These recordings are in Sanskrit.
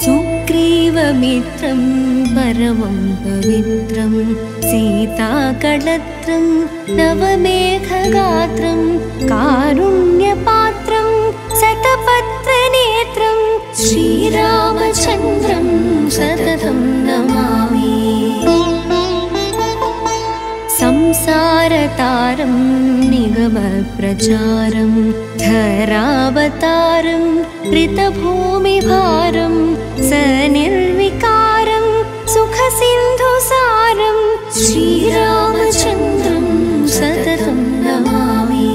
सुग्रीवमित्रं परमं पवित्रं सीताकळत्रं नवमेघगात्रं कारुण्यपात्रं शतपत्रनेत्रं श्रीरामचन्द्रं सततं नमामि। संसारतारं निगमप्रचारं धरावतारं ऋतभूमिभारं सनिर्विकारं सुखसिन्धुसारं श्रीरामचन्द्रं सततं नमामि।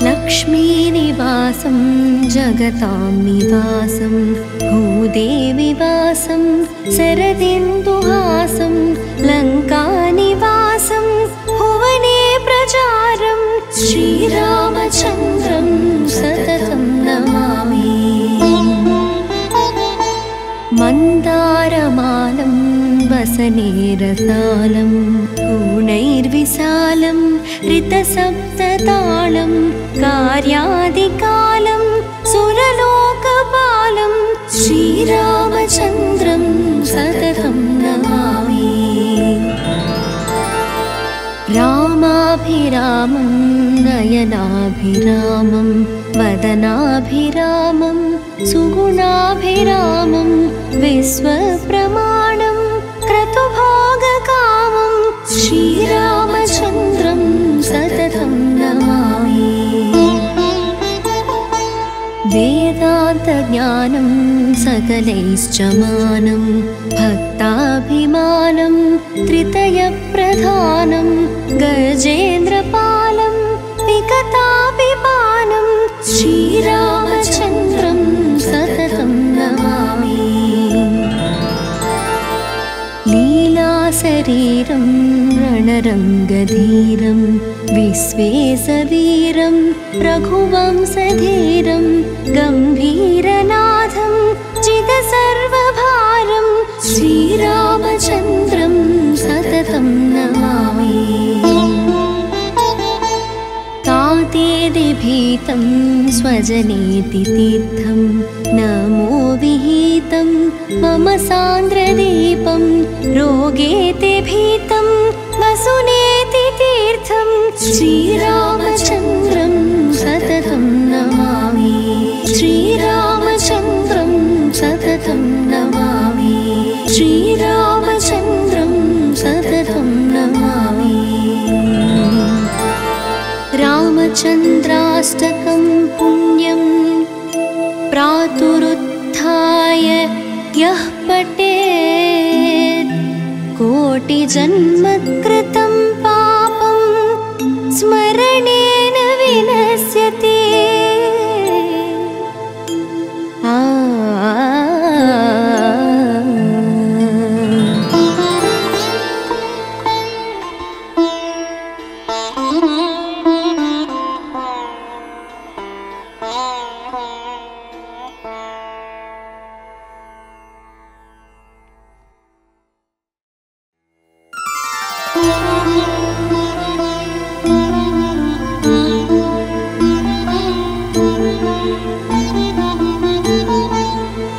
लक्ष्मीनिवासं जगतां निवासं भूदेविवासं शरदिन्दुहासं लङ्कानिवासं भुवने प्रचारं श्रीरामचन्द्रं सततं नमामि। मन्दारमालं वसनेरसालं गुणैर्विशालं ऋतसप्ततालं कार्यादिकालं सुरलोकपालं श्रीरामचन्द्रं सततं नमामि। रामाभिरामं नयनाभिरामं वदनाभिरामं सुगुणाभिरामं विश्वप्रमाणं क्रतुभोगकामं श्रीरामचन्द्रं सततं नमामि। वेदान्तज्ञानं सकलैश्च मानं भक्ताभिमानं त्रितयप्रधानं गजेन्द्रपालं विकतापिपानं श्रीरामचन्द्रं सततं नमामि। लीलाशरीरं रणरङ्गधीरं विश्वेशवीरं रघुवंशधीरं गम्भीरनाथं चिदसर्वभारं श्रीरामचन्द्रं सततं नमामि। तातेदिभीतं स्वजनेति तीर्थं नमो विहितं मम सान्द्रदीपं रोगेति भीतं वसुनेति तीर्थं श्रीरामचन्द्रं सततं नमामि। श्रीरामचन्द्रं सततं नमामि। श्रीरामचन्द्रं सततं नमामि। रामचन्द्राष्टकं पुण्यं प्रातरुत्थाय यः पठेत् कोटिजन्मकृतं पापं स्मरणेन विनश्यति।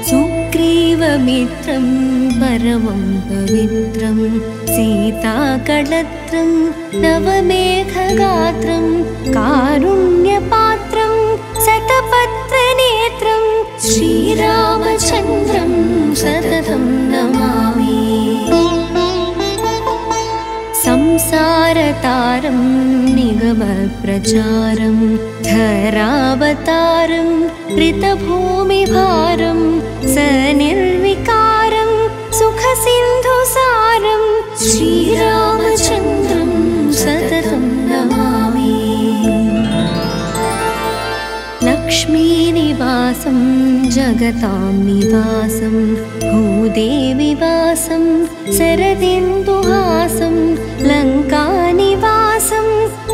सुग्रीवमित्रं परमं पवित्रं सीताकळत्रं नवमेघगात्रं कारुण्यपात्रं शतपत्रनेत्रं श्रीरामचन्द्रं सततं नमामि। संसारतारं निगमप्रचारं धरावतारं ऋतभूमिभारं सनिर्विकारं सुखसिन्धुसारं श्रीरामचन्द्रं सततं नमामि। लक्ष्मीनिवासं जगतां निवासं भूदेविवासं शरदिन्दुहासं लङ्कानिवासं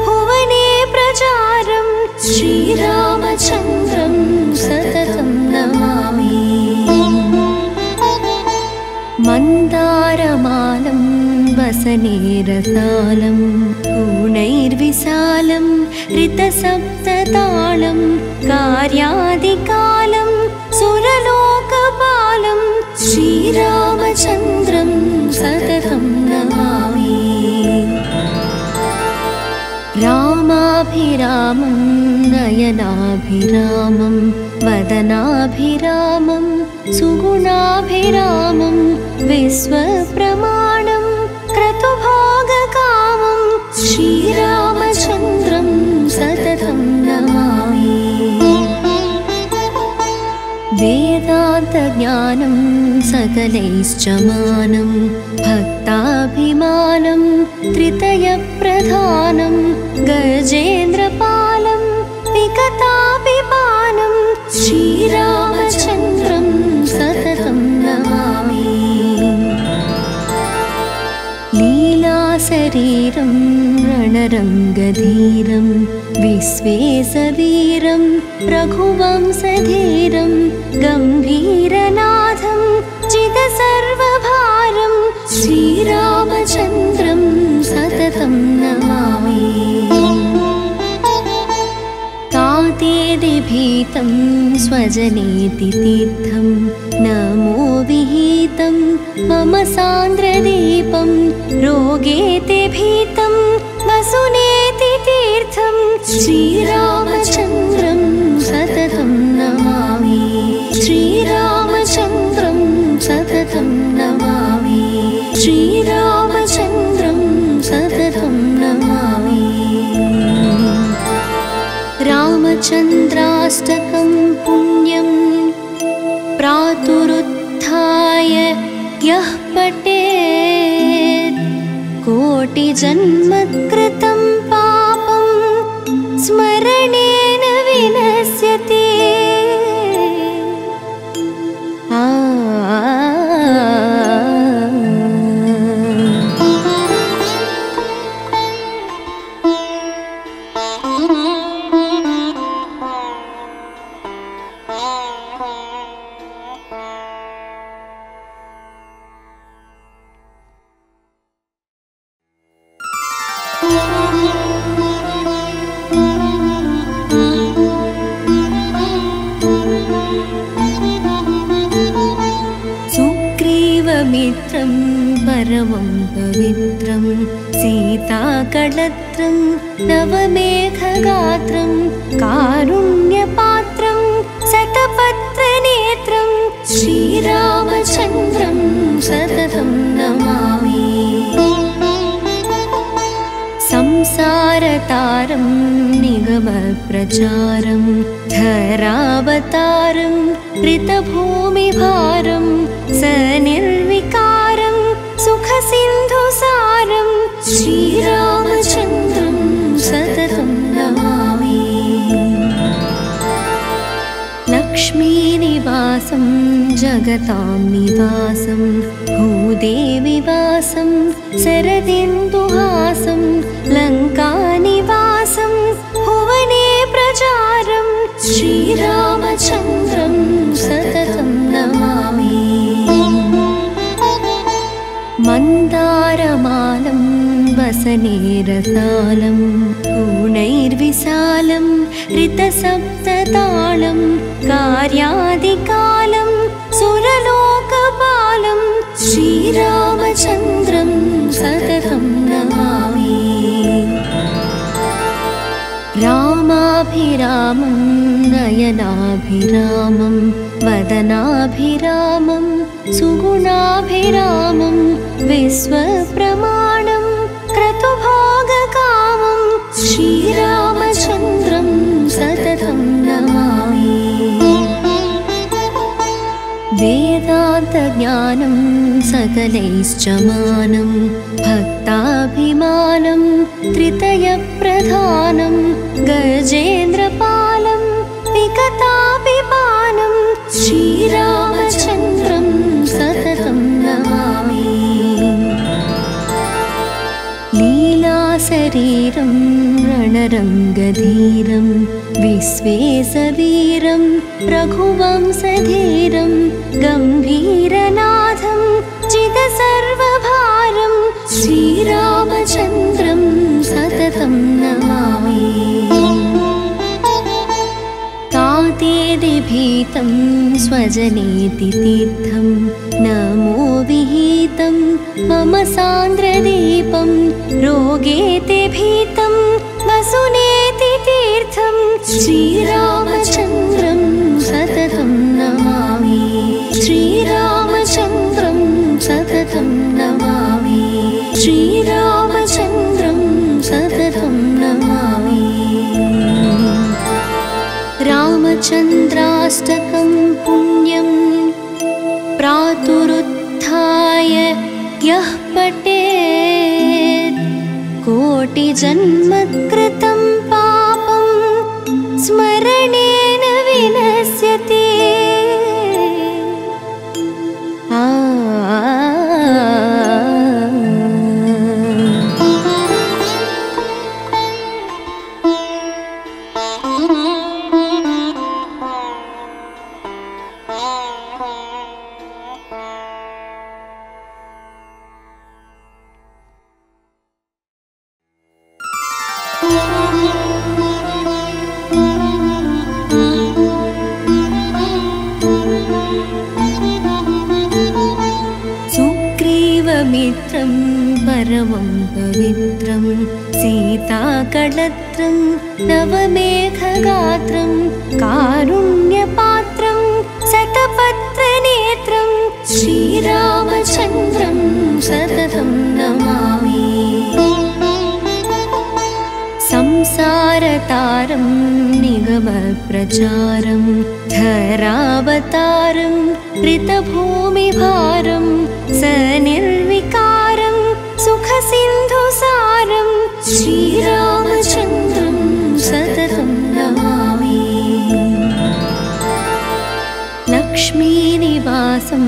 भुवने प्रचारं श्रीरामचन्द्रं सततं नमामि। मन्दा मन्दारमालं वसनेरसालं गुणैर्विशालं ऋतसप्ततालं कार्यादिकालं सुरलोकपालं श्रीरामचन्द्रं सततं नमामि। रामाभिरामं नयनाभिरामं वदनाभिरामं सुगुणाभिरामं विश्वप्रमाणं क्रतुभोगकामं श्रीरामचन्द्रं सततं नमामि। वेदान्तज्ञानं सकलैश्च मानं भक्ताभिमानं त्रितयप्रधानं गजेन्द्रपालं विकतापिपानं श्रीरामचन्द्रं सततं नमामि। लीलाशरीरं रणरङ्गधीरं विश्वेशवीरं रघुवंशधीरं गम्भीरनाथं चिदसर्वभारं श्रीरामचन्द्रं सततं नमामि। तातेदिभीतं स्वजनेति तीर्थं नमो विहितं मम सान्द्रदीपं रोगेति भीतं वसुनेति तीर्थं श्रीरामचन्द्रं सततं नमामि। श्रीरामचन्द्रं सततं नमामि। श्रीरामचन्द्रं सततं नमामि। रामचन्द्राष्टकं पुण्यं प्रातरुत्थाय यः पठेत् कोटिजन्मकृतं पापं स्मरणेन विनश्यति। सुग्रीवमित्रं परमं पवित्रं सीताकळत्रं नवमेघगात्रं कारुण्यपात्रं शतपत्रनेत्रं श्रीरामचन्द्रं सततं नमामि। संसारतारं निगमप्रचारं धरावतारं ऋतभूमिभारं सनिर्विकारं सुखसिन्धुसारं श्रीरामचन्द्रं सततं नमामि। लक्ष्मीनिवासं जगतां निवासं भूदेविवासं शरदिन्दुहासं लङ्कानिवासं भुवने प्रचारं श्रीरामचन्द्रं सततं नमामि। मन्दारमालं वसनेरसालं गुणैर्विशालं ऋतसप्ततालं कार्यादिकालं सुरलोकपालं श्रीरामचन्द्रं सततं नमामि। रामाभिरामं नयनाभिरामं वदनाभिरामं सुगुणाभिरामं विश्वप्रमाणं क्रतुभोगकामं श्रीरामचन्द्रं सततं नमामि। वेदान्तज्ञानं सकलैश्च मानं भक्ताभिमानं त्रितयप्रधानं गजेन्द्रपालं विकतापिपानं श्रीरामचन्द्रं सततं नमामि। लीलाशरीरं रणरङ्गधीरं विश्वेशवीरं रघुवंशधीरं गम्भीरनाथं चिद सर्वभारं श्रीरामचन्द्रं सततं नमामि। तातेति भीतं स्वजनेति तीर्थं नमो विहितं मम सान्द्रदीपं रोगेति भीतं वसुनेति तीर्थं श्रीरामचन्द्रं सततं नमामि। श्रीरामचन्द्रं सततं नमामि। श्रीरामचन्द्रं सततं नमामि। रामचन्द्राष्टकं पुण्यं प्रातरुत्थाय यः पठेत् कोटिजन्मकृतं पापं स्मरणेन विनश्यति। सुग्रीवमित्रं परमं पवित्रं सीताकळत्रं नवमेघगात्रं कारुण्यपात्रं शतपत्रनेत्रं श्रीरामचन्द्रं सततं नमामि। संसारतारं निगमप्रचारं धरावतारं ऋतभूमिभारं सनिर्विकारं सुखसिन्धुसारं श्रीरामचन्द्रं सततं नमामि। लक्ष्मीनिवासं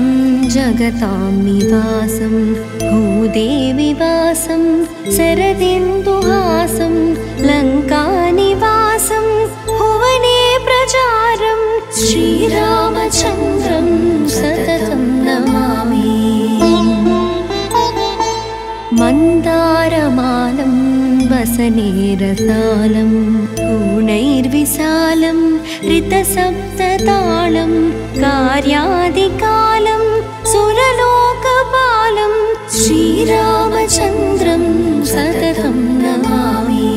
जगतां निवासं भूदेविवासं शरदिन्दुहासं लङ्कानिवासं भुवने प्रचारं श्रीरामचन्द्रं सततं नमामि। मन्दारमालं वसनेरसालं गुणैर्विशालं ऋतसप्ततालं कार्यादिकालं सुरलोकपालं श्रीरामचन्द्रं सततं नमामि।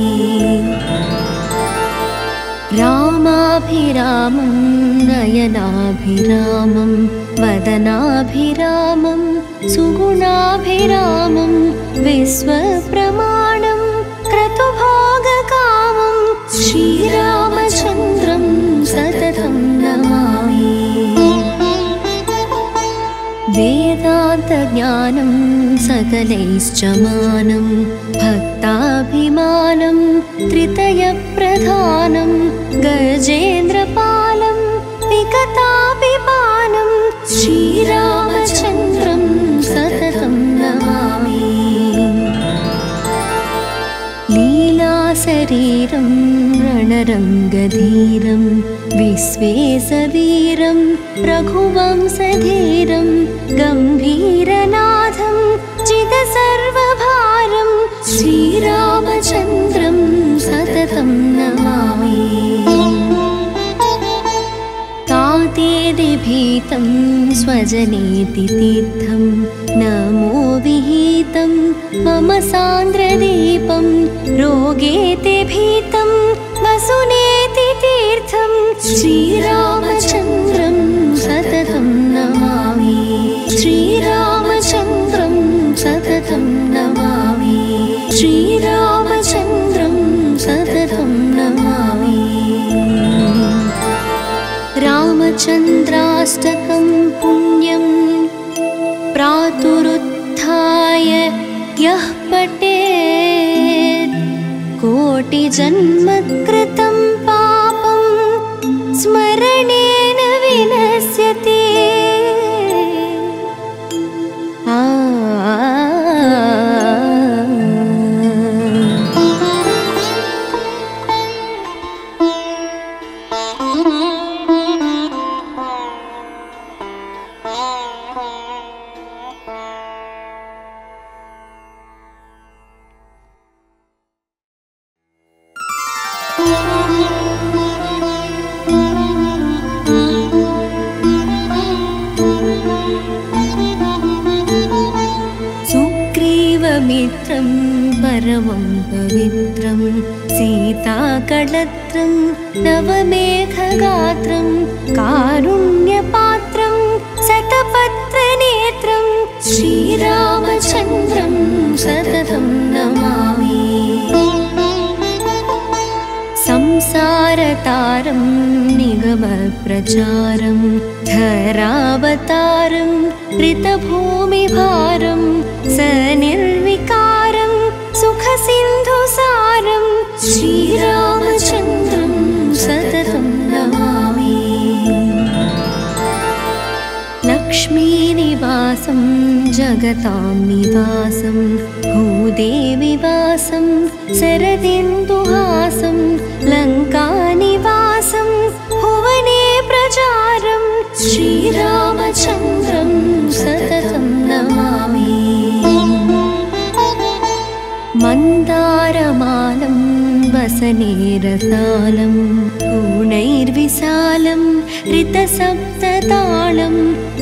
रामाभिरामं नयनाभिरामं वदनाभिरामं सुगुणाभिरामं विश्वप्रमाणं क्रतुभोगकामं श्रीरामचन्द्रं सततं नमामि। वेदान्तज्ञानं सकलैश्च मानं भक्ताभिमानं त्रितयप्रधानं गजेन्द्रपालं विकतापिपानं श्रीरामचन्द्रं सततं नमामि। लीलाशरीरं रणरङ्गधीरं विश्वेशवीरं रघुवंशधीरं गम्भीरनाथं चिदसर्वभारं श्रीरामचन्द्रं सततं नमामि। तातेति भीतं स्वजनेति तीर्थं नमो विहितं मम सान्द्रदीपं रोगेति भीतं वसुनेति तीर्थं श्रीरामचन्द्रं सततं नमामि। श्रीरामचन्द्रं सततं नमामि। श्रीरामचन्द्रं सततं नमामि। रामचन्द्राष्टकं पुण्यं प्रातरुत्थाय यः पठेत् कोटिजन्मकृतं पापं स्मरणेन विनश्यति। सुग्रीवमित्रं परमं पवित्रं सीताकळत्रं नवमेघगात्रं कारुण्यपात्रं शतपत्रनेत्रं श्रीरामचन्द्रं सततं नमामि। संसारतारं निगमप्रचारं धरावतारं ऋतभूमिभारं सनिर्विकारं सुखसिन्धुसारं श्रीरामचन्द्रं सततं नमामि। लक्ष्मीनिवासं जगतां निवासं भूदेविवासं शरदिन्दुहासं लङ्कानिवासं भुवने प्रचारं श्रीरामचन्द्रं सततं नमामि। मन्दारमालं वसनेरसालं गुणैर्विशालं ऋतसप्ततालं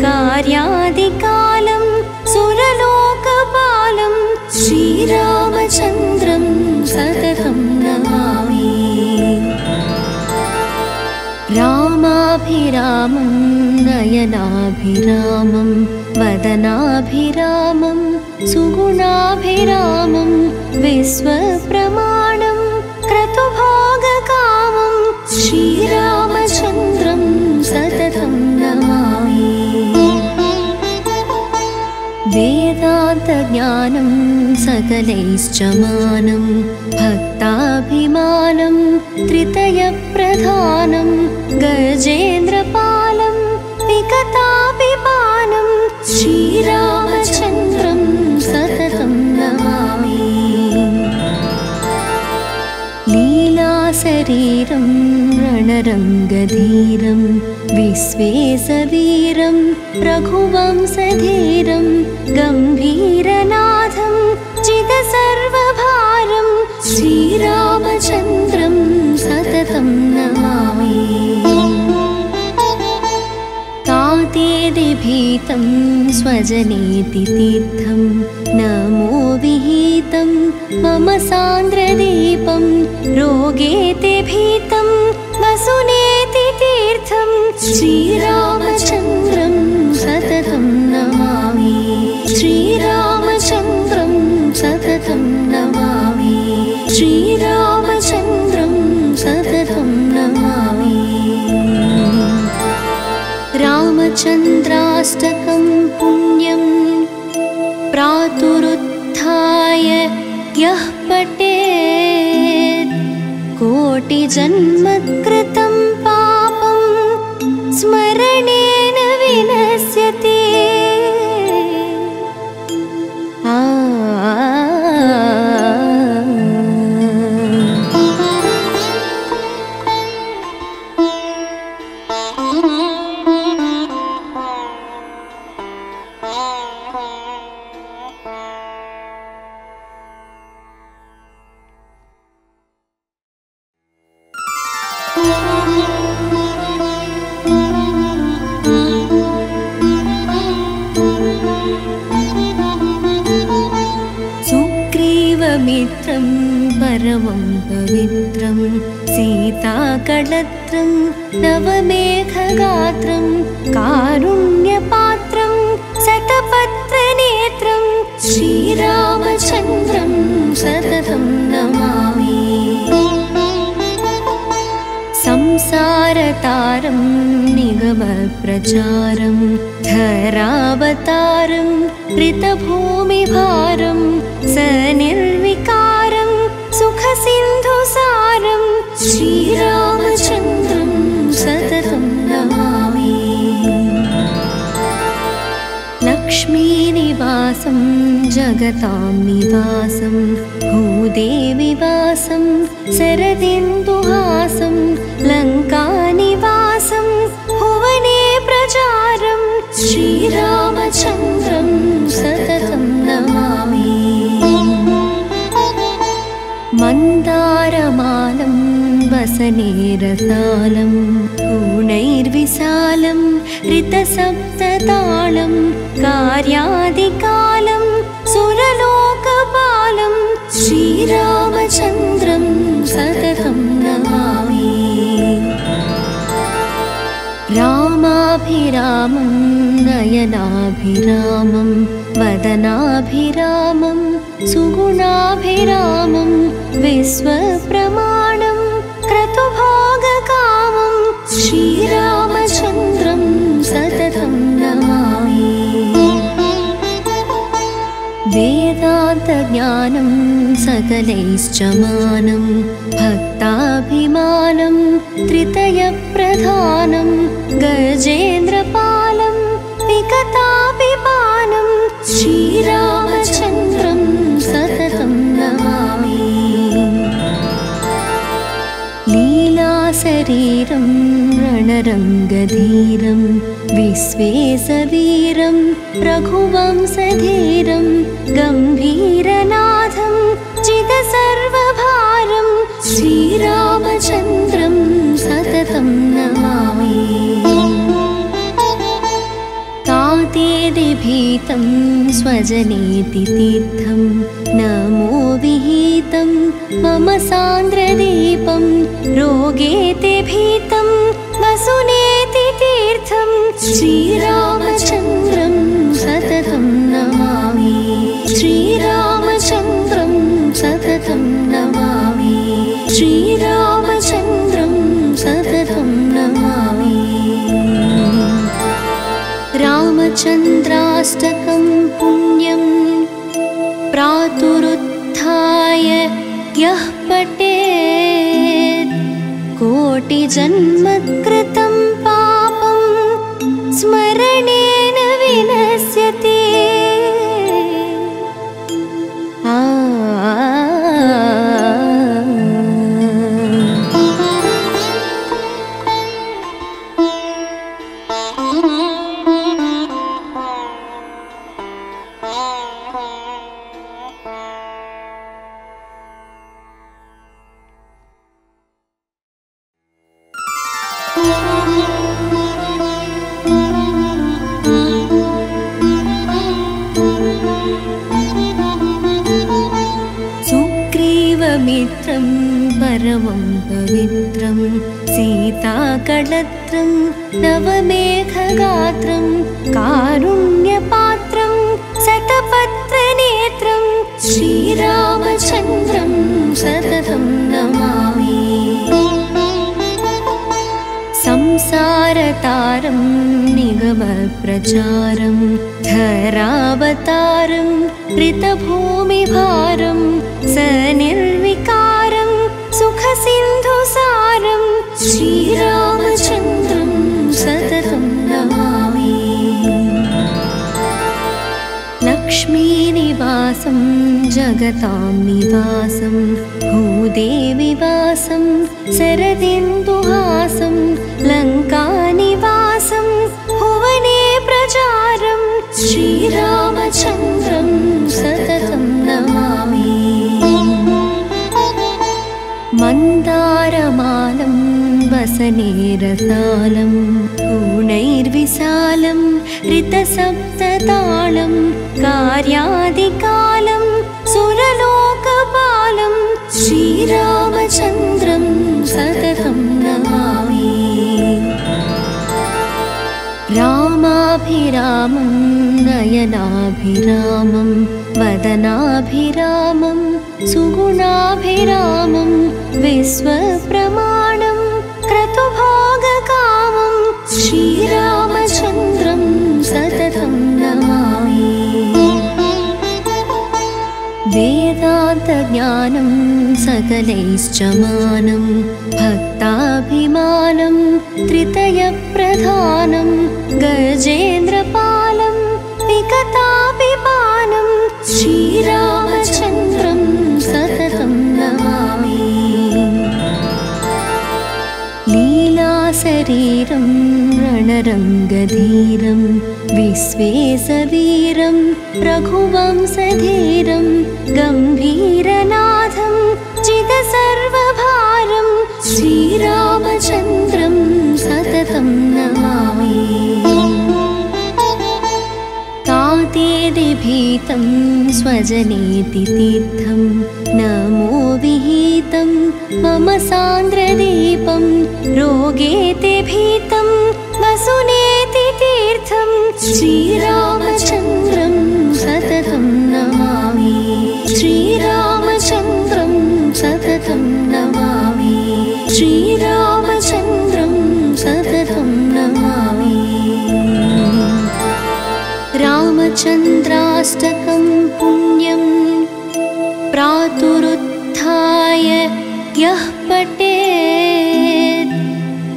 कार्यादिकालं सुरलोकपालं श्रीरामचन्द्रं सततं नमामि। रामाभिरामं नयनाभिरामं वदनाभिरामं सुगुणाभिरामं विश्वप्रमाणं क्रतुभोगकामं श्रीरामचन्द्रं सततं नमामि। वेदान्तज्ञानं सकलैश्च मानं भक्ताभिमानं त्रितयप्रधानं गजेन्द्रपालं विकतापिपानं श्रीरामचन्द्रं सततं नमामि। लीलाशरीरं रणरङ्गधीरं विश्वेशवीरं रघुवंशधीरं गम्भीरनाथं चिदसर्वभारं श्रीरामचन्द्रं सततं नमामि। तातेदिभीतं स्वजनेति तीर्थं नमो विहितं मम सान्द्रदीपं रोगेति भीतं वसुनेति तीर्थं श्रीरामचन्द्रं सततं नमामि। श्रीरामचन्द्रं सततं नमामि। श्रीरामचन्द्रं सततं नमामि। रामचन्द्राष्टकं पुण्यं प्रातरुत्थाय यः पठेत् कोटिजन्मकृतं पापं स्मरणेन विनश्यति। सुग्रीवमित्रं परमं पवित्रं सीताकळत्रं नवमेघगात्रं कारुण्यपात्रं शतपत्रनेत्रं श्रीरामचन्द्रं सततं नमामि। संसारतारं निगमप्रचारं धरावतारं ऋतभूमिभारं सनिर्विकारं सुखसिन्धुसारं श्रीरामचन्द्रं सततं नमामि। लक्ष्मीनिवासं जगतां निवासं भूदेविवासं शरदिन्दुहासं लङ्कानिवासं भुवने प्रचारं श्रीरामचन्द्रं सततं नमामि। मन्दारमालं वसनेरसालं गुणैर्विशालं ऋतसप्ततालं कार्यादिकालं सुरलोकपालं श्रीरामचन्द्रं सततं नमामि। रामाभिरामं नयनाभिरामं वदनाभिरामं सुगुणाभिरामं विश्वप्रमाणं क्रतुभोगकामं श्रीरामचन्द्रं सततं नमामि। वेदान्तज्ञानं सकलैश्च मानं भक्ताभिमानं त्रितयप्रधानं गजेन्द्रपालं विकतापिपानं श्रीरामचन्द्रं सततं नमामि। लीलाशरीरं रणरङ्गधीरं विश्वेशवीरं रघुवंशधीरं गम्भीरनाथं जितसर्वभारं श्रीरामचन्द्रं सततं नमामि। तातेदिभीतं स्वजनेति तीर्थं नमो विहितं मम सान्द्रदीपं रोगेति भीतं वसुनेति तीर्थं श्रीरामचन्द्रं सततं नमामि। श्रीरामचन्द्रं सततं नमामि। श्रीरामचन्द्रं सततं नमामि। रामचन्द्राष्टकं पुण्यं प्रातरुत्थाय यः पठेत् कोटिजन्मकृतं पापं स्मरणेन विनश्यति। सुग्रीवमित्रं परमं पवित्रं सीताकळत्रं नवमेघगात्रं कारुण्यपात्रं शतपत्रनेत्रं श्रीरामचन्द्रं सततं नमामि। संसारतारं निगमप्रचारं धरावतारं ऋतभूमिभारं सनिर्विकारं सुखसिन्धुसारं श्रीरामचन्द्रं सततं नमामि। लक्ष्मीनिवासं जगतां निवासं भूदेविवासं शरदिन्दुहासं लङ्कानिवासं भुवने प्रचारं श्रीरामचन्द्रं सततं नमामि। मन्दारमालं वसनेरसालं गुणैर्विशालं ऋतसप्ततालं कार्यादिकालं सुरलोकपालं श्रीरामचन्द्रं सततं नमामि। रामाभिरामं नयनाभिरामं वदनाभिरामं सुगुणाभिरामं विश्वप्रमाणं क्रतुभोगकामं श्रीरामचन्द्रं सततं नमामि। वेदान्तज्ञानं सकलैश्च मानं भक्ताभिमानं त्रितयप्रधानं गजेन्द्रपालं विकतापिपानं श्रीरामचन्द्रं सततं नमामि। लीलाशरीरं रणरङ्गधीरं विश्वेशवीरं रघुवंशधीरं गम्भीरनाथं जितसर्वभारं श्रीरामचन्द्रं सततं नमामि। तातेदिभीतं विहितं स्वजनेति तीर्थं नमो विहितं मम सान्द्रदीपं रोगेते भीतं वसुनेति तीर्थं श्रीरामचन्द्रं सततं नमामि श्रीरामचन्द्रं सततं नमामि श्रीरामचन्द्रं सततं नमामि रामचन्द्राष्टकं पुण्यं प्रातरुत्थाय यः पठेत्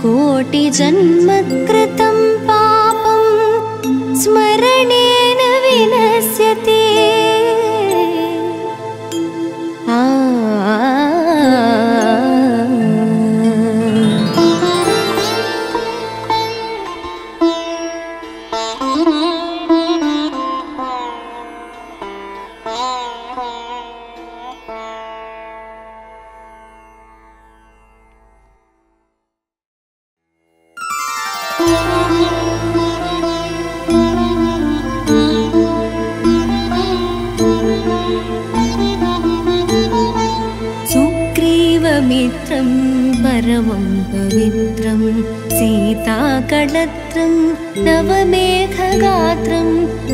कोटिजन्मकृतं पापं स्मरणेन विनश्यति सुग्रीवमित्रं परमं पवित्रं सीताकळत्रं नवमेघगात्रं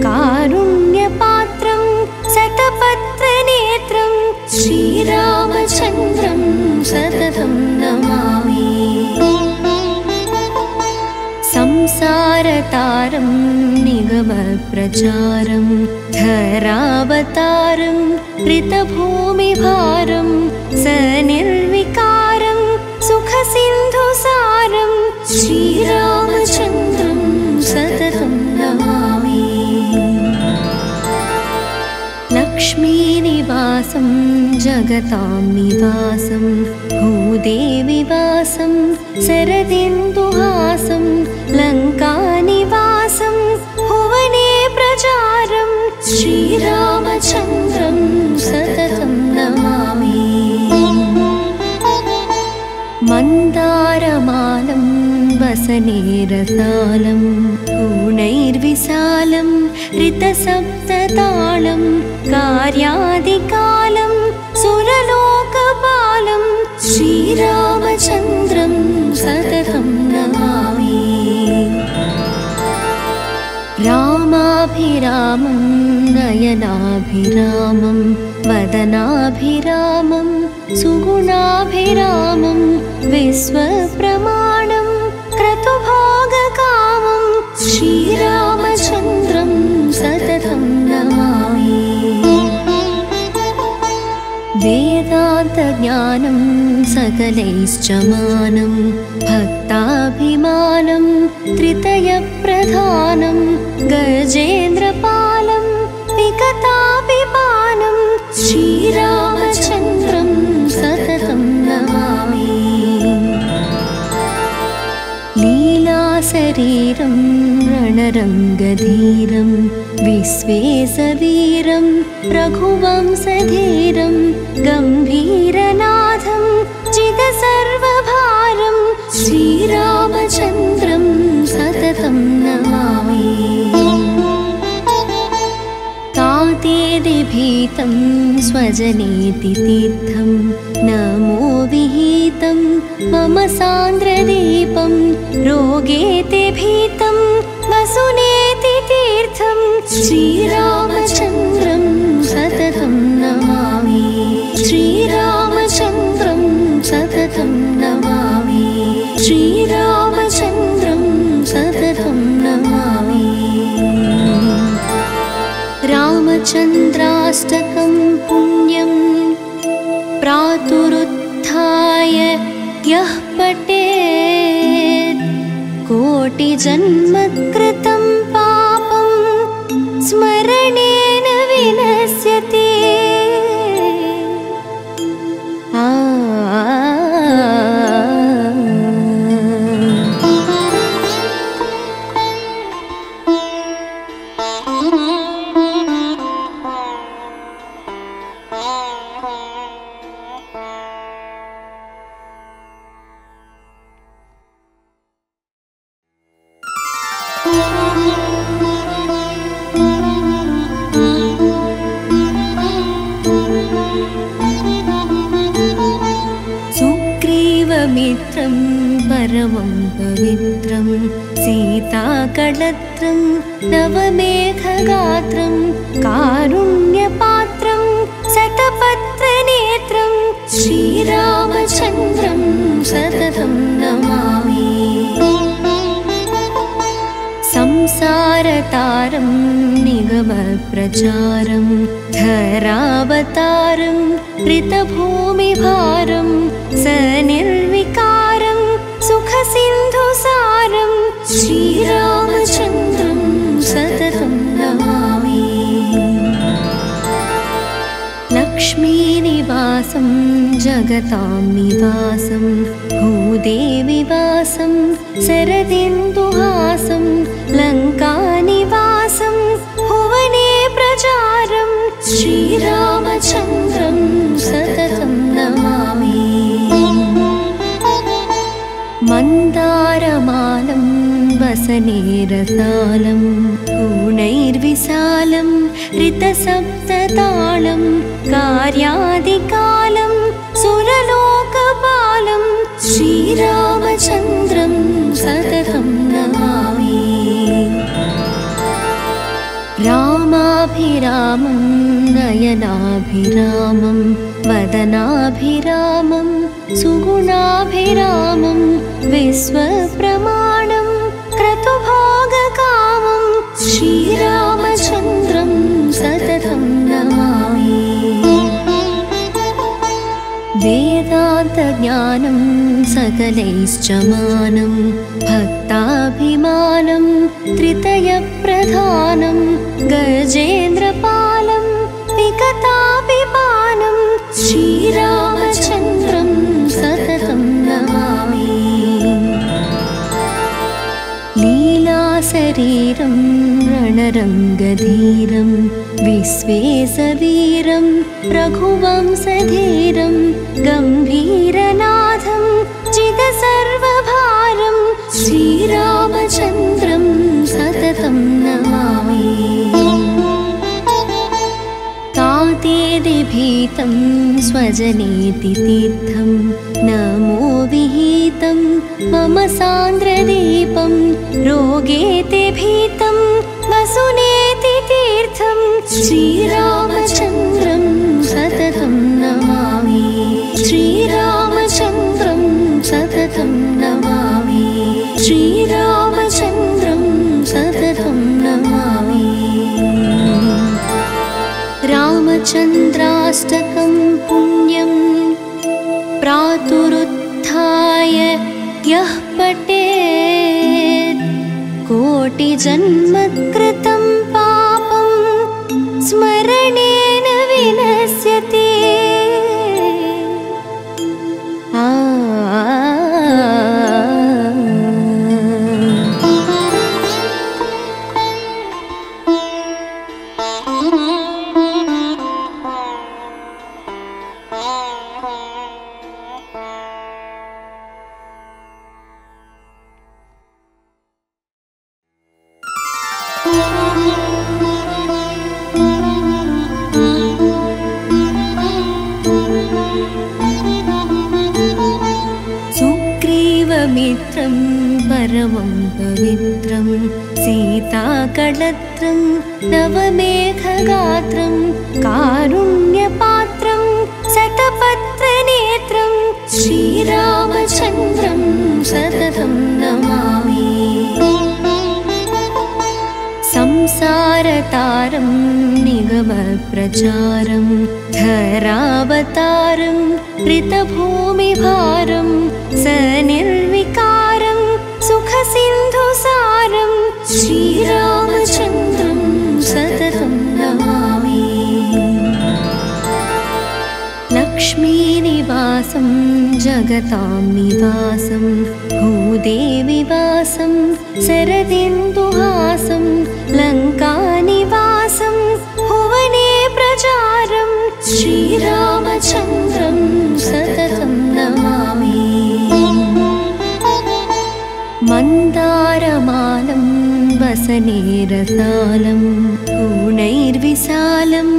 कारुण्यपात्रं शतपत्रनेत्रं श्रीरामचन्द्रं सततं नमामि संसारतारं निगमप्रचारं धरावतारं ऋतभूमिभारं सनिर्विकारं सुखसिन्धुसारं श्रीरामचन्द्रं सततं नमामि लक्ष्मीनिवासं जगतां निवासं भूदेविवासं शरदिन्दुहासं लङ्कानिवासं भुवने प्रचारं श्रीरामचन्द्रं सततं नमामि मन्दारमालं वसनेरसालं गुणैर्विशालं ऋतसप्ततालं कार्यादिकालं सुरलोकपालं श्रीरामचन्द्रं सततं नमामि रामाभिरामं नयनाभिरामं वदनाभिरामं सुगुणाभिरामं विश्वप्रमाणं क्रतुभोगकामं श्रीरामचन्द्रं सततं नमामि वेदान्तज्ञानं सकलैश्च मानं भक्ताभिमानं त्रितयप्रधानं गजेन्द्रपालं विगताभिपानं श्रीरामचन्द्रं सततं नमामि लीलाशरीरं रणरङ्गधीरं विश्वेशवीरं रघुवंशधीरं गम्भीरनाथं चिदसर्वभारं श्रीरामचन्द्रं सततं नमामि तातेदिभीतं स्वजनेति तीर्थं नमो विहितं मम सान्द्रदीपं रोगेते भीतं वसुनेति तीर्थं श्रीरामचन्द्रं सततं नमामि श्रीरामचन्द्रं सततं नमामि श्रीरामचन्द्रं सततं नमामि रामचन्द्राष्टकं पुण्यं प्रातरुत्थाय यः पठेत् कोटिजन्मकृतं पापं स्मरणेन विनश्यति सुग्रीवमित्रं परमं पवित्रं सीताकळत्रं नवमेघगात्रं कारुण्यपात्रं शतपत्रनेत्रं श्रीरामचन्द्रं सततं नमामि। संसारतारं निगमप्रचारं धरावतारं ऋतभूमिभारं सनिर्विकारं सुखसिन्धुसारं श्रीरामचन्द्रं सततं नमामि। लक्ष्मीनिवासं जगतां निवासं भूदेविवासं शरदिन्दुहासं लङ्कानिवासं भुवने प्रचारं श्रीरामचन्द्रं सततं नमामि। मन्दारमालं वसनेरसालं गुणैर्विशालं ऋतसप्ततालं कार्यादिकालं सुरलोकपालं श्रीरामचन्द्रं सततं नमामि। रामाभिरामं नयनाभिरामं वदनाभिरामं सुगुणाभिरामं विश्वप्रमाणं क्रतुभोगकामं श्रीरामचन्द्रं सततं नमामि। वेदान्तज्ञानं सकलैश्च मानं भक्ताभिमानं त्रितयप्रधानं गजेन्द्रपालं विकतापिपानं श्रीरामचन्द्रं सततं नमामि। लीलाशरीरं रणरङ्गधीरं विश्वेशवीरं रघुवंशधीरं गम्भीरनाथं चिदसर्वभारं श्रीरामचन्द्रं सततं नमामि। तातेदिभीतं स्वजनेति तीर्थं नमो विहितं मम सान्द्रदीपं रोगेति भीतं वसुनेति तीर्थं श्रीरामचन्द्रं सततं नमामि। श्रीरामचन्द्रं सततं नमामि। श्रीरामचन्द्रं सततं नमामि। रामचन्द्राष्टकं पुण्यं प्रातरुत्थाय यः पठेत् कोटिजन्मकृतं पापं स्मरणेन विनश्यति। सुग्रीवमित्रं परमं पवित्रं सीताकळत्रं नवमेघगात्रं कारुण्यपात्रं शतपत्रनेत्रं श्रीरामचन्द्रं सततं नमामि। संसारतारं निगमप्रचारं धरावतारं ऋतभूमिभारं सनिर्विकारं सुखसिन्धुसारं श्रीरामचन्द्रं सततं नमामि। लक्ष्मीनिवासं जगतां निवासं भूदेविवासं शरदिन्दुहासं लङ्कानिवासं भुवने प्रचारं श्रीरामचन्द्रं सततं नमामि। मन्दारमालं वसनेरसालं गुणैर्विशालं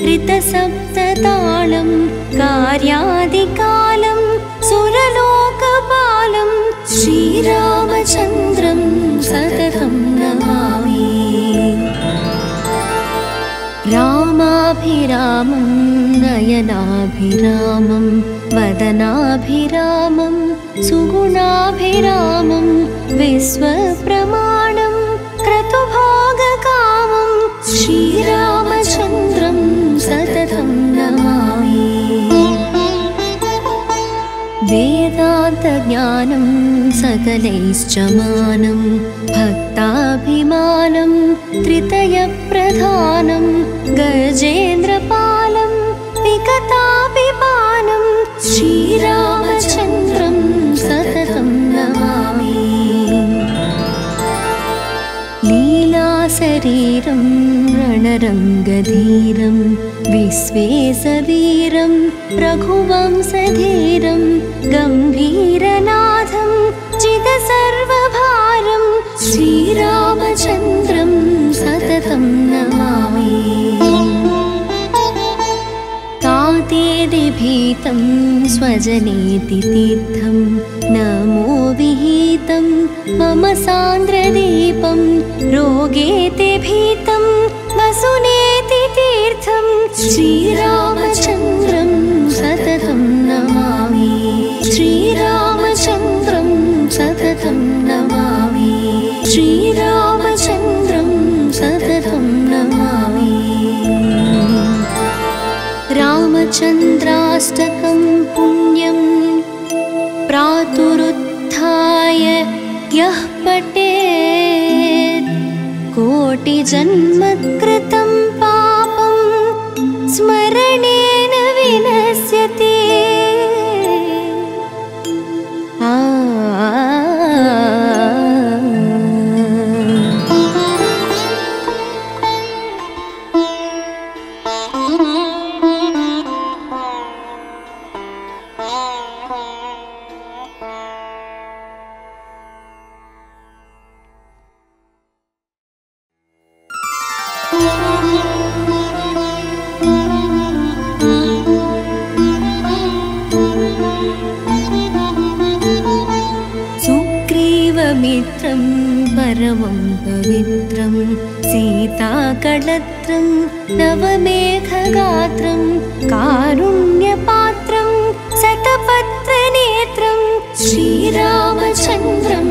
ऋतसप्ततालं कार्यादिकालं सुरलोकपालं श्रीरामचन्द्रं सततं नमामि। रामाभिरामं नयनाभिरामं वदनाभिरामं सुगुणाभिरामं विश्वप्रमाणं क्रतुभोगकामं श्रीरामचन्द्रं सततं नमामि। वेदान्तज्ञानं सकलैश्च मानं भक्ताभिमानं त्रितयप्रधानं गजेन्द्रपालं विकतापिपानं श्रीरामचन्द्रं सततं नमामि। लीलाशरीरं रणरङ्गधीरं विश्वेशवीरं रघुवंशधीरं गम्भीरनाथं जितसर्वभारं श्रीरामचन्द्रं सततं नमामि। तातेदिभीतं स्वजनेति तीर्थं नमो विहितं मम सान्द्रदीपं रोगेति भीतं वसुनेति तीर्थं श्रीरामचन्द्रं सततं नमामि। श्रीरामचन्द्रं सततं नमामि। श्रीरामचन्द्रं सततं नमामि। रामचन्द्राष्टकं पुण्यं प्रातरुत्थाय यः पठेत् कोटिजन्मकृतं पापं स्मरणेन विनश्यति। सुग्रीवमित्रं परमं पवित्रं सीताकळत्रं नवमेघगात्रं कारुण्यपात्रं शतपत्रनेत्रं श्रीरामचन्द्रं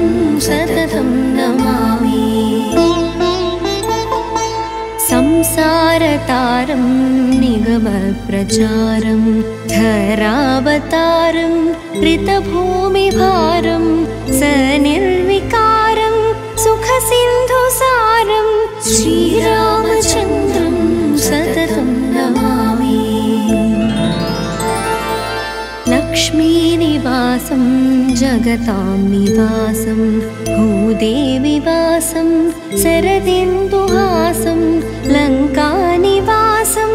सततं नमामि। संसारतारं निगमप्रचारं धरावतारं ऋतभूमिभारं सनिर्विकारं सुखसिन्धुसारं श्रीरामचन्द्रं सततं नमामि। लक्ष्मीनिवासं जगतां निवासं भूदेविवासं शरदिन्दुहासं लङ्कानिवासं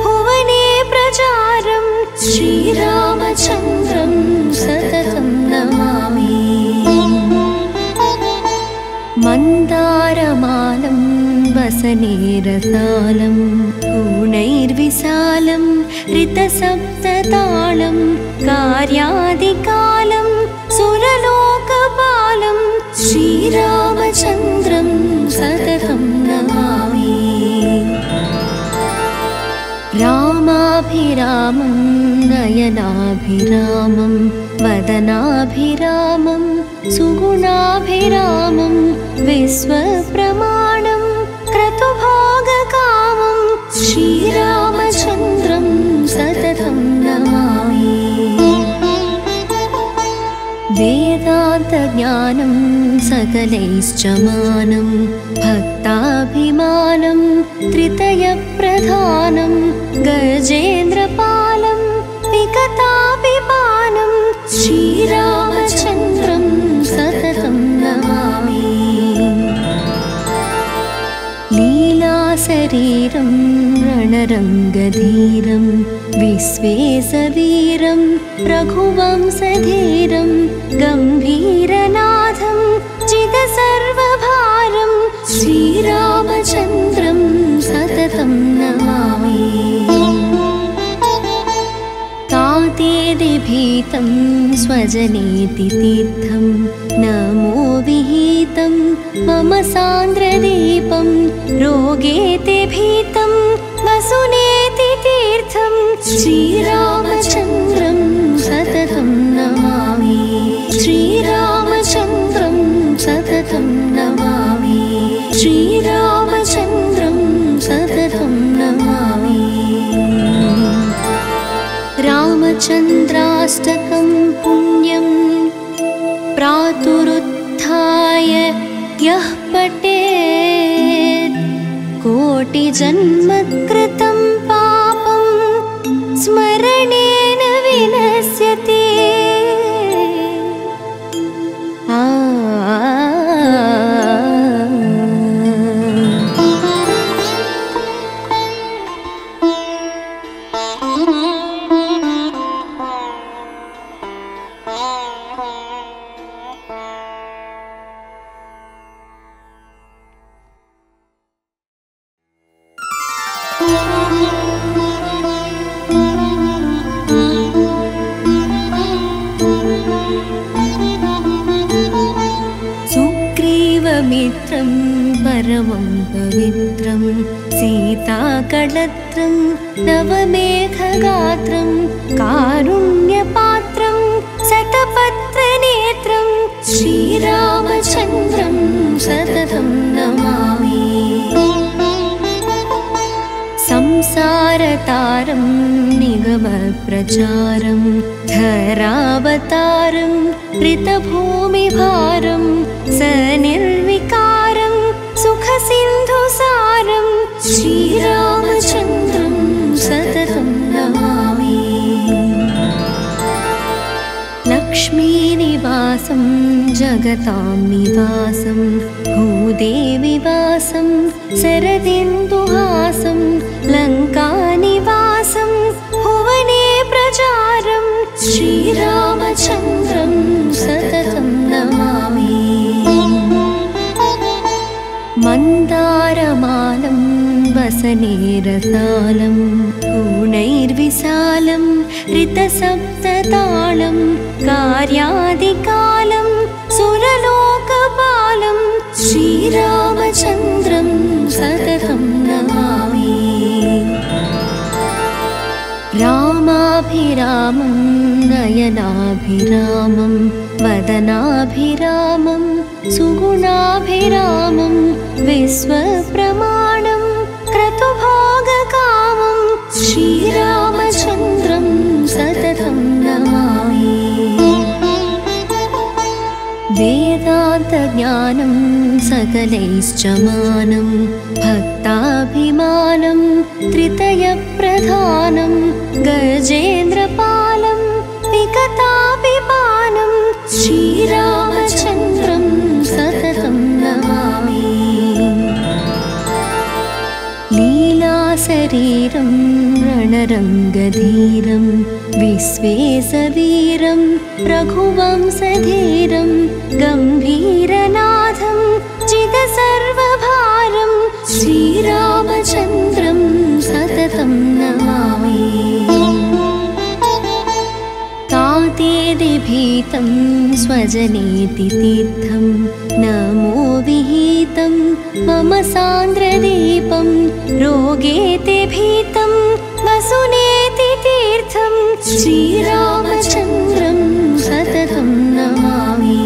भुवने प्रचारं श्रीरामचन्द्रं सततं नमामि। मन्दारमालं वसनेरसालं गुणैर्विशालं ऋतसप्ततालं कार्यादिकालं सुरलोकपालं श्रीरामचन्द्रं सततं नमामि। रामाभिरामं नयनाभिरामं वदनाभिरामं सुगुणाभिरामं विश्वप्रमाणं क्रतुभोगकामं श्रीरामचन्द्रं सततं नमामि। वेदान्तज्ञानं सकलैश्च मानं भक्ताभिमानं त्रितयप्रधानं गजेन्द्रपालं विकतापिपानं श्रीरामचन्द्रं सततं नमामि। लीलाशरीरं रणरङ्गधीरं विश्वेशवीरं रघुवंशधीरं गम्भीरनाथं जितसर्वभारं श्रीरामचन्द्रं सततं नमामि। तातेदिभीतं विहितं स्वजनेति तीर्थं नमो विहितं मम सान्द्रदीपं रोगेते भीतं वसुनेति तीर्थं श्रीरामचन्द्रं सततं नमामि श्रीरामचन्द्रं सततं नमामि श्रीरामचन्द्रं सततं नमामि रामचन्द्राष्टकं पुण्यं प्रातरुत्थाय यः पठेत् कोटिजन्मकृतं पापं स्मरणेन विनश्यति सुग्रीवमित्रं परमं पवित्रं सीताकळत्रं नवमेघगात्रं कारुण्यपात्रं शतपत्रनेत्रं श्रीरामचन्द्रं सततं नमामि संसारतारं निगमप्रचारं धरावतारं ऋतभूमिभारं सनिर्विकारं सुखसिन्धुसारं श्रीरामचन्द्रं सततं नमामि लक्ष्मीनिवासं जगतां निवासं भूदेविवासं शरदिन्दुहासं लङ्कानिवासं भुवने प्रचारं श्रीरामचन्द्रं सततं नमामि मन्दारमालं वसनेरसालं गुणैर्विशालं ऋतसप्ततालं कार्यादिकालं सुरलोकपालं श्रीरामचन्द्रं सततं नमामि रामाभिरामं नयनाभिरामं वदनाभिरामं सुगुणाभिरामं विश्वप्रमाणं क्रतुभोगकामं श्रीरामचन्द्रं सततं नमामि वेदान्तज्ञानं सकलैश्च मानं भक्ताभिमानं त्रितयप्रधानं गजेन्द्रपालं विकतापिपानं श्रीरामचन्द्रं सततं नमामि लीलाशरीरं रणरङ्गधीरं विश्वेशवीरं रघुवंशधीरं गम्भीरनाथं चिदसर्वभारं श्रीरामचन्द्रं सततं नमामि तातेदिभीतं स्वजनेति तीर्थं नमो विहितं मम सान्द्रदीपं रोगेते भीतं वसुनेति तीर्थं श्रीरामचन्द्रं सततं नमामि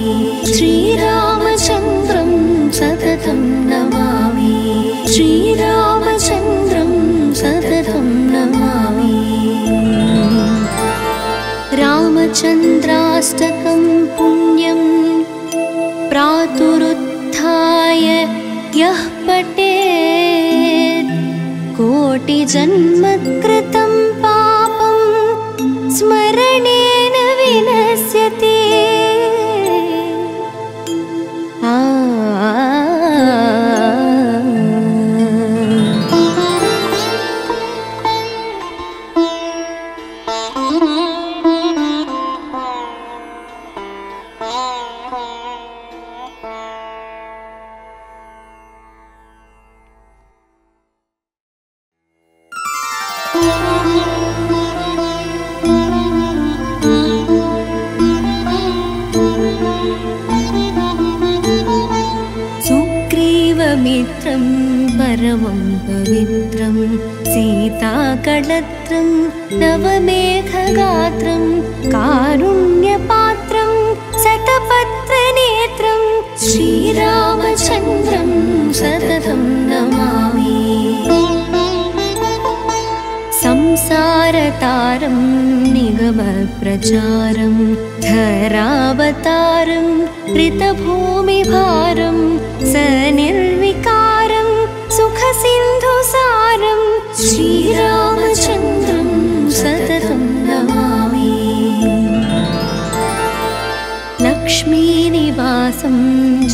श्रीरामचन्द्रं सततं नमामि श्रीरामचन्द्रं सततं नमामि रामचन्द्राष्टकं पुण्यं प्रातरुत्थाय यः पठेत् कोटिजन्मकृतं पापं स्मरणेन विनश्यति सुग्रीवमित्रं परमं पवित्रं सीताकळत्रं नवमेघगात्रं कारुण्यपात्रं शतपत्रनेत्रं श्रीरामचन्द्रं सततं नमामि। संसारतारं निगमप्रचारं धरावतारं ऋतभूमिभारं सनिर्विकारं सुखसिन्धुसारं श्रीरामचन्द्रं सततं नमामि। लक्ष्मीनिवासं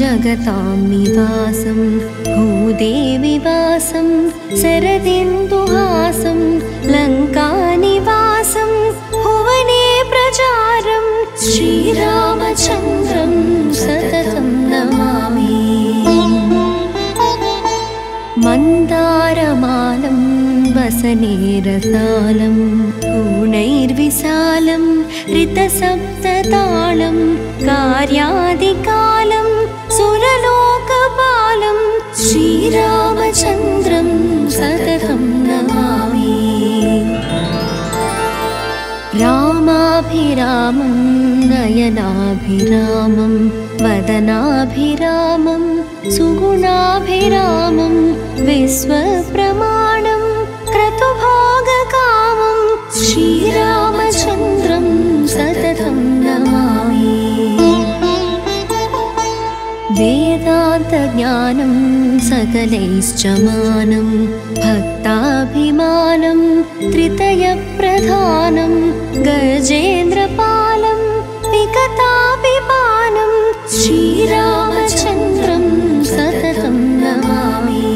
जगतां निवासं भूदेविवासं शरदिन्दुहासं लङ्कानिवासं भुवने प्रचारं श्रीरामचन्द्रं सततं नमामि। मन्दारमालं वसनेरसालं गुणैर्विशालं ऋतसप्ततालं कार्यादिकालं सुरलोकपालं श्रीरामचन्द्रं सततं नमामि। रामाभिरामं नयनाभिरामं वदनाभिरामं सुगुणाभिरामं विश्वप्रमाणं क्रतुभोगकामं श्रीरामचन्द्रं सततं नमामि। वेदान्तज्ञानं सकलैश्च मानं भक्ताभिमानं त्रितयप्रधानं गजेन्द्रपालं विकतापिपानं श्रीरामचन्द्रं सततं नमामि।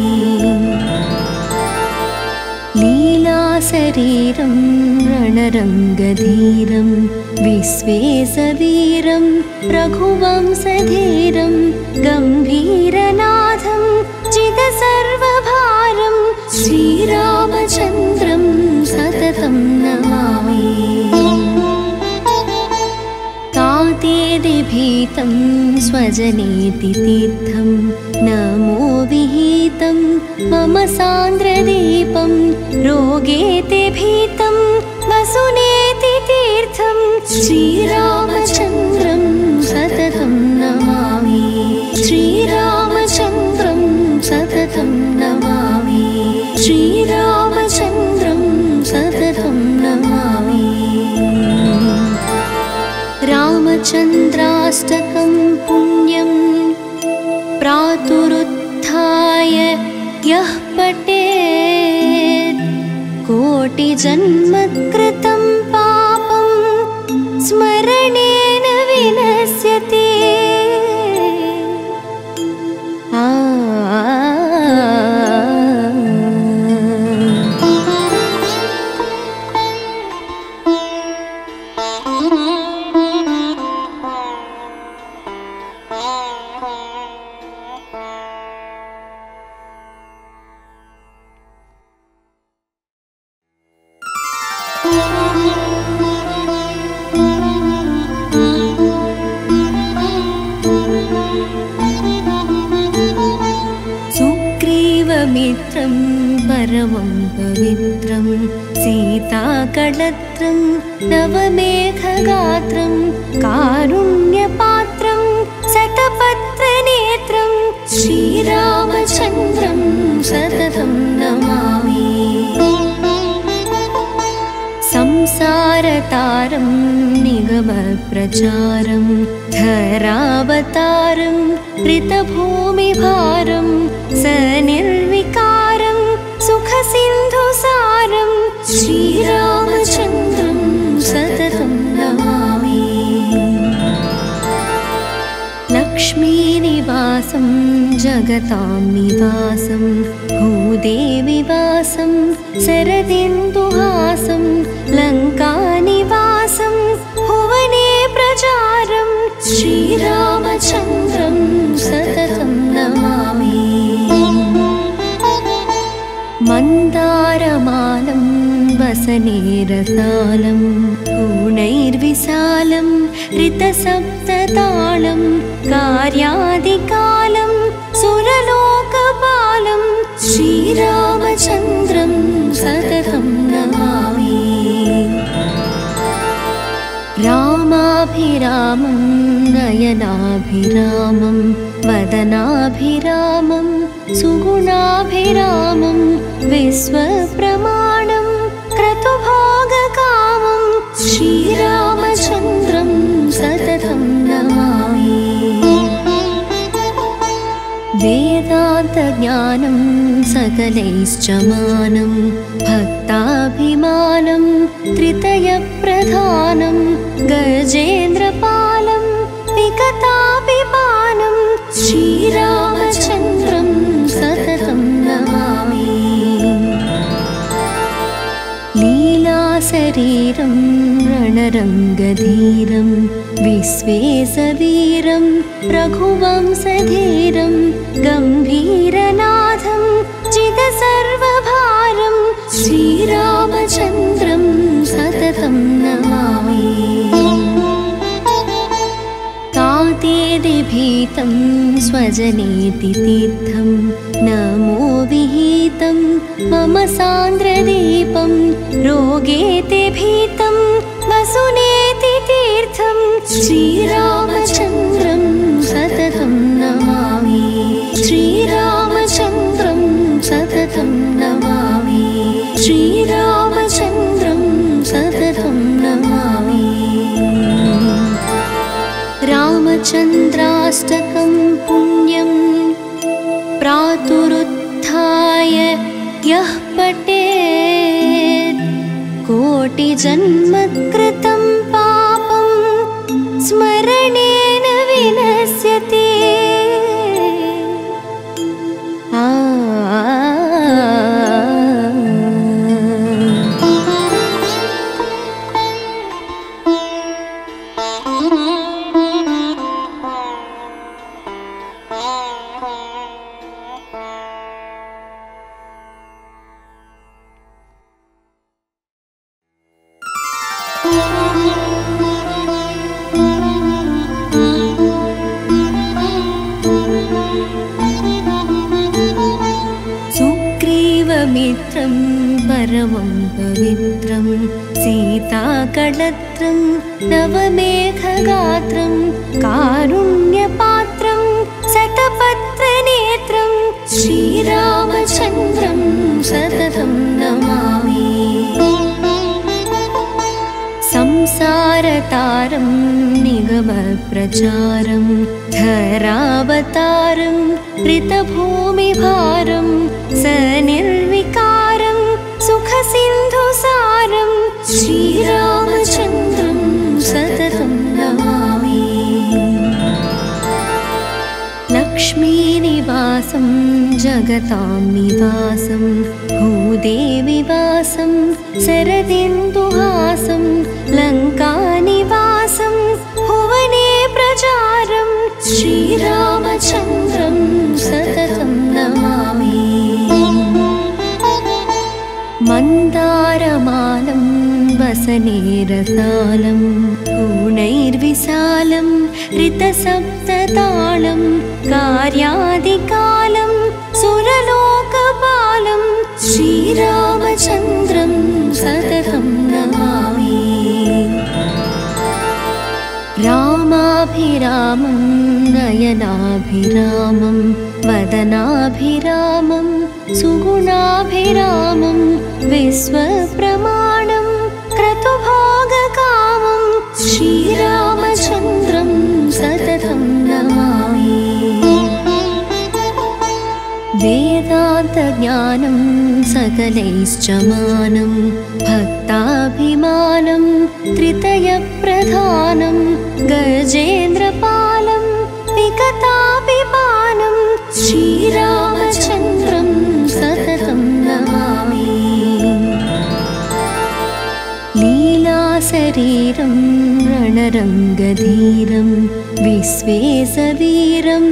लीलाशरीरं रणरङ्गधीरं विश्वेशवीरं रघुवंशधीरं गम्भीरनाथं चिदसर्वभारं श्रीरामचन्द्रं सततं नमामि। तातेदिभीतं स्वजनेति तीर्थं नमो विहितं मम सान्द्रदीपं रोगेति भीतं वसुनेति तीर्थं श्रीरामचन्द्रं सततं नमामि। श्रीरामचन्द्रं सततं नमामि। श्रीरामचन्द्रं सततं नमामि। रामचन्द्राष्टकं पुण्यं प्रातरुत्थाय यः पठेत् कोटिजन्मकृतं पापं स्मरणेन विनश्यति। सुग्रीवमित्रं परमं पवित्रं सीताकळत्रं नवमेघगात्रं कारुण्यपात्रं शतपत्रनेत्रं श्रीरामचन्द्रं सततं नमामि। संसारतारं निगमप्रचारं धरावतारं ऋतभूमिभारं सनिर्विकारं सुखसिन्धुसारं श्रीरामचन्द्रं सततं नमामि। लक्ष्मीनिवासं जगतां निवासं भूदेविवासं शरदिन्दुहासं लङ्कानिवासं भुवने प्रचारं श्रीरामचन्द्रं सततं नमामि। मन्दारमालं वसनेरसालं गुणैर्विशालं ऋतसप्ततालं कार्यादिकालं सुरलोकपालं श्रीरामचन्द्रं सततं नमामि। रामाभिरामं नयनाभिरामं वदनाभिरामं सुगुणाभिरामं विश्वप्रमाणं क्रतुभोगकामं श्रीरामचन्द्रं सततं नमामि। वेदान्तज्ञानं सकलैश्च मानं भक्ताभिमानं त्रितयप्रधानं गजेन्द्रपालं विकतापिपानं श्रीरामचन्द्रं सततं नमामि। लीलाशरीरं रणरङ्गधीरं विश्वेशवीरं रघुवंशधीरं गम्भीरनाथं चिदसर्वभारं श्रीरामचन्द्रं सततं नमामि। तातेदिभीतं स्वजनेति तीर्थं नमो विहितं मम सान्द्रदीपं रोगेति भीतं वसुनेति तीर्थं श्रीरामचन्द्रं सततं नमामि। श्रीरामचन्द्रं सततं नमामि। श्रीरामचन्द्रं सततं नमामि। रामचन्द्राष्टकं पुण्यं प्रातरुत्थाय यः पठेत् कोटिजन्मकृतं पापं स्मरणेन विनश्यति। सुग्रीवमित्रं परमं पवित्रं सीताकळत्रं नवमेघगात्रं कारुण्यपात्रं शतपत्रनेत्रं श्रीरामचन्द्रं सततं नमामि। संसारतारं निगमप्रचारं धरावतारं ऋतभूमिभारं सनिर्विकारं सुखसिन्धुसारं श्रीरामचन्द्रं सततं नमामि। लक्ष्मीनिवासं जगतां निवासं भूदेविवासं शरदिन्दुहासं लङ्कानिवासं भुवने प्रचारं श्रीरामचन्द्रं सततं नमामि। मन्दारमालं वसनेरसालं गुणैर्विशालं ऋतसप्ततालं कार्यादिकालं सुरलोकपालं श्रीरामचन्द्रं सततं नमामि। रामाभिरामं नयनाभिरामं वदनाभिरामं सुगुणाभिरामं विश्वप्रमाणं क्रतुभोगकामं श्रीरामचन्द्रं सततं नमामि। वेदान्तज्ञानं सकलैश्च मानं भक्ताभिमानं त्रितयप्रधानं गजेन्द्रपालं विकतापिपानं श्रीरामचन्द्रं सततं नमामि। लीलाशरीरं रणरङ्गधीरं विश्वेशवीरं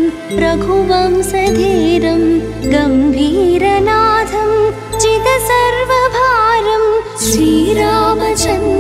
रघुवंशधीरं गम्भीरनाथं चिदसर्वभारं श्रीरामचन्द्रं